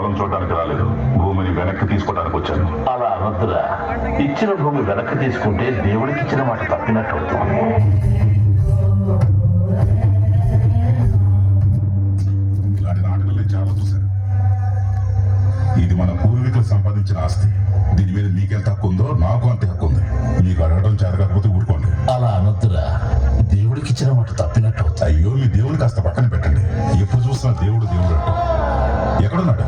పొలం చూడడానికి రాలేదు, భూమిని వెనక్కి తీసుకోవడానికి వచ్చాను. అలా అనొద్దురా. ఇచ్చిన భూమి వెనక్కి తీసుకుంటే దేవుడికి ఇచ్చిన మాట తప్పినట్టు అవుతుంది. ఇలాంటి నాటకాలు నేను చాలా చూశాను. ఇది మన పూర్వీకులు సంపాదించిన ఆస్తి. దీని మీద మీకెంత హక్కు ఉందో నాకు అంతే హక్కు ఉంది. మీకు అడగడం చేతకాకపోతే ఊరుకోండి. అలా అనొద్దురా. దేవుడికి ఇచ్చిన మాట తప్పినట్టు అవుతుంది. అయ్యో, మీ దేవుడిని కాస్త పక్కన పెట్టండి. ఎప్పుడు చూస్తున్నా దేవుడు దేవుడు అంటూ ఎక్కడున్నాడు?